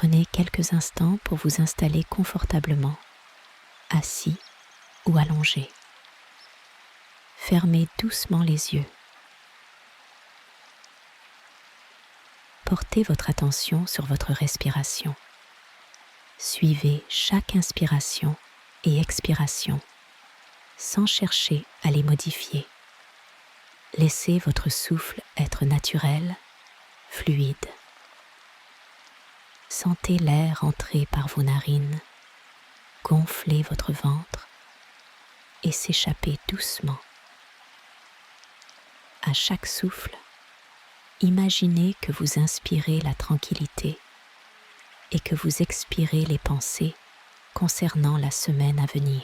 Prenez quelques instants pour vous installer confortablement, assis ou allongé. Fermez doucement les yeux. Portez votre attention sur votre respiration. Suivez chaque inspiration et expiration sans chercher à les modifier. Laissez votre souffle être naturel, fluide. Sentez l'air entrer par vos narines, gonfler votre ventre et s'échapper doucement. À chaque souffle, imaginez que vous inspirez la tranquillité et que vous expirez les pensées concernant la semaine à venir.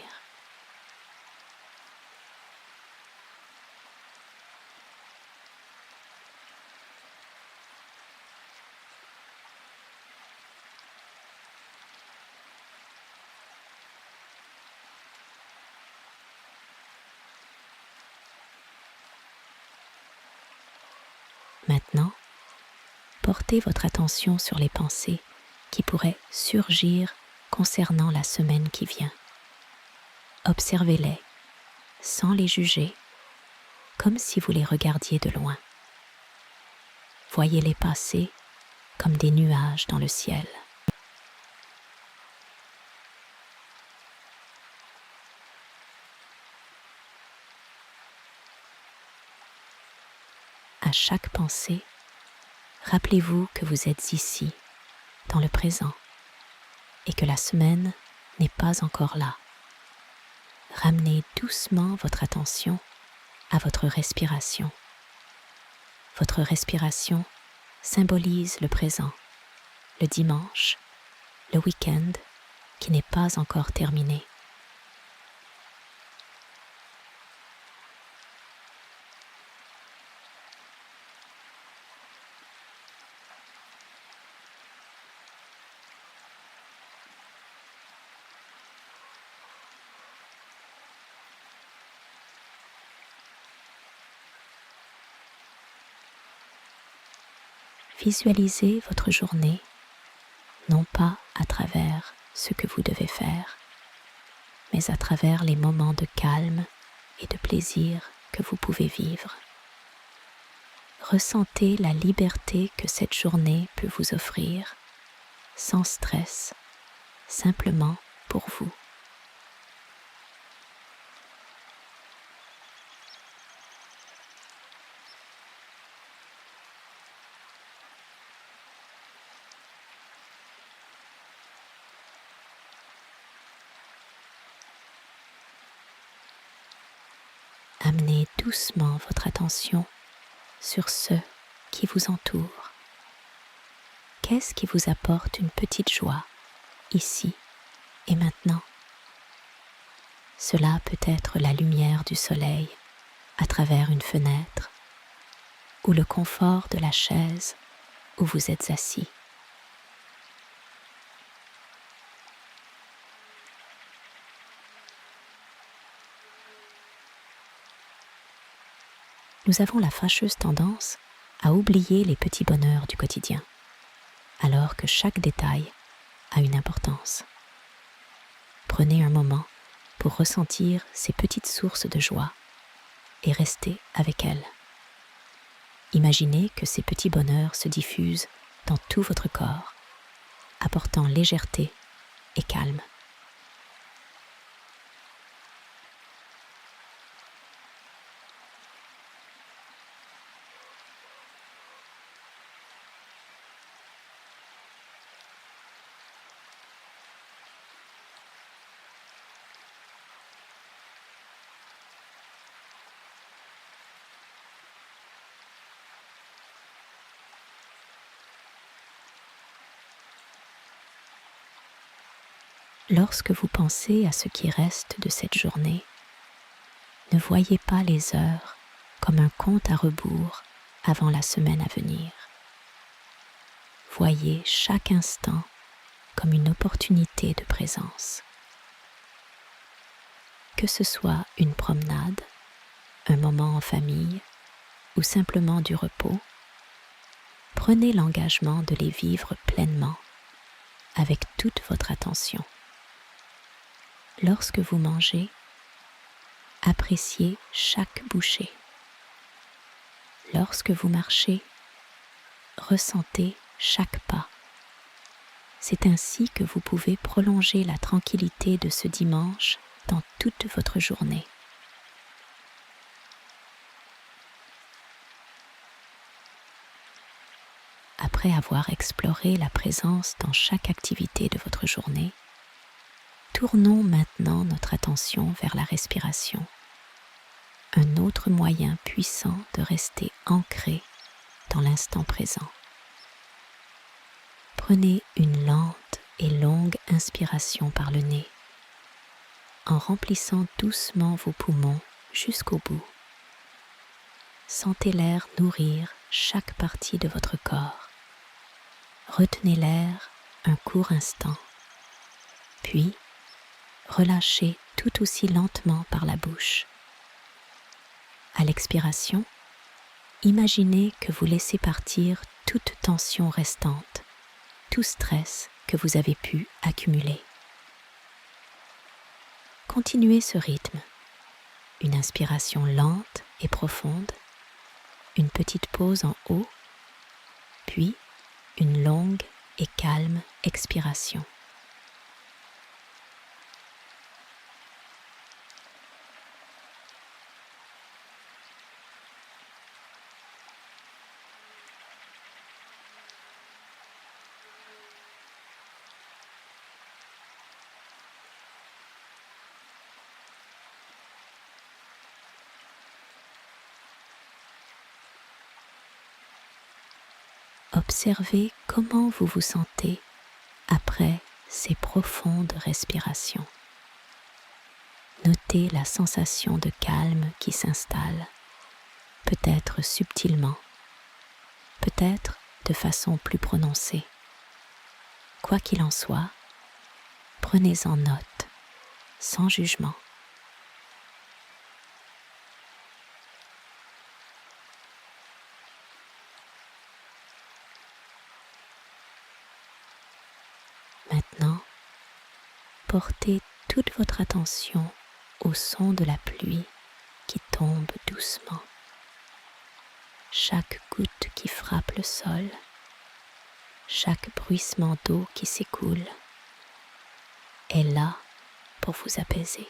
Maintenant, portez votre attention sur les pensées qui pourraient surgir concernant la semaine qui vient. Observez-les sans les juger, comme si vous les regardiez de loin. Voyez-les passer comme des nuages dans le ciel. À chaque pensée, rappelez-vous que vous êtes ici, dans le présent, et que la semaine n'est pas encore là. Ramenez doucement votre attention à votre respiration. Votre respiration symbolise le présent, le dimanche, le week-end qui n'est pas encore terminé. Visualisez votre journée, non pas à travers ce que vous devez faire, mais à travers les moments de calme et de plaisir que vous pouvez vivre. Ressentez la liberté que cette journée peut vous offrir, sans stress, simplement pour vous. Amenez doucement votre attention sur ceux qui vous entourent. Qu'est-ce qui vous apporte une petite joie, ici et maintenant? Cela peut être la lumière du soleil à travers une fenêtre ou le confort de la chaise où vous êtes assis. Nous avons la fâcheuse tendance à oublier les petits bonheurs du quotidien, alors que chaque détail a une importance. Prenez un moment pour ressentir ces petites sources de joie et restez avec elles. Imaginez que ces petits bonheurs se diffusent dans tout votre corps, apportant légèreté et calme. Lorsque vous pensez à ce qui reste de cette journée, ne voyez pas les heures comme un compte à rebours avant la semaine à venir. Voyez chaque instant comme une opportunité de présence. Que ce soit une promenade, un moment en famille ou simplement du repos, prenez l'engagement de les vivre pleinement avec toute votre attention. Lorsque vous mangez, appréciez chaque bouchée. Lorsque vous marchez, ressentez chaque pas. C'est ainsi que vous pouvez prolonger la tranquillité de ce dimanche dans toute votre journée. Après avoir exploré la présence dans chaque activité de votre journée, tournons maintenant notre attention vers la respiration, un autre moyen puissant de rester ancré dans l'instant présent. Prenez une lente et longue inspiration par le nez, en remplissant doucement vos poumons jusqu'au bout. Sentez l'air nourrir chaque partie de votre corps. Retenez l'air un court instant, puis relâchez tout aussi lentement par la bouche. À l'expiration, imaginez que vous laissez partir toute tension restante, tout stress que vous avez pu accumuler. Continuez ce rythme. Une inspiration lente et profonde, une petite pause en haut, puis une longue et calme expiration. Observez comment vous vous sentez après ces profondes respirations. Notez la sensation de calme qui s'installe, peut-être subtilement, peut-être de façon plus prononcée. Quoi qu'il en soit, prenez-en note, sans jugement. Maintenant, portez toute votre attention au son de la pluie qui tombe doucement. Chaque goutte qui frappe le sol, chaque bruissement d'eau qui s'écoule est là pour vous apaiser.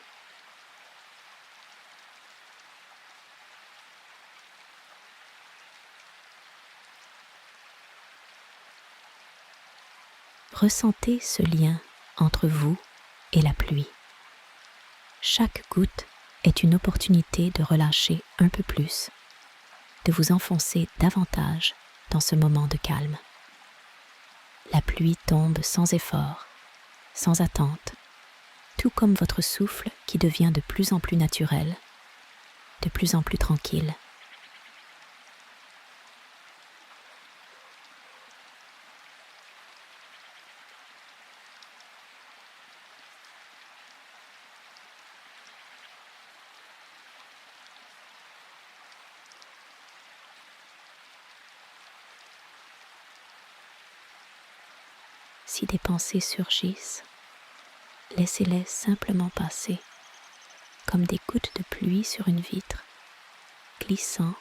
Ressentez ce lien entre vous et la pluie. Chaque goutte est une opportunité de relâcher un peu plus, de vous enfoncer davantage dans ce moment de calme. La pluie tombe sans effort, sans attente, tout comme votre souffle qui devient de plus en plus naturel, de plus en plus tranquille. Si des pensées surgissent, laissez-les simplement passer, comme des gouttes de pluie sur une vitre, glissant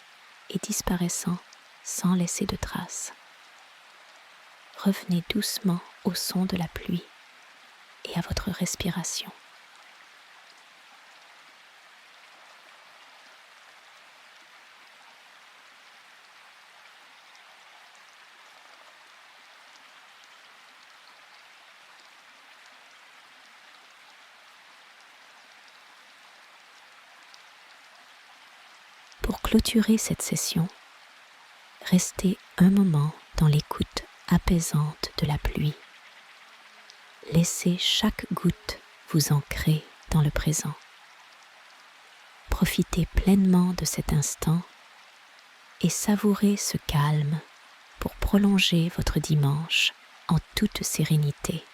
et disparaissant sans laisser de traces. Revenez doucement au son de la pluie et à votre respiration. Pour clôturer cette session, restez un moment dans l'écoute apaisante de la pluie. Laissez chaque goutte vous ancrer dans le présent. Profitez pleinement de cet instant et savourez ce calme pour prolonger votre dimanche en toute sérénité.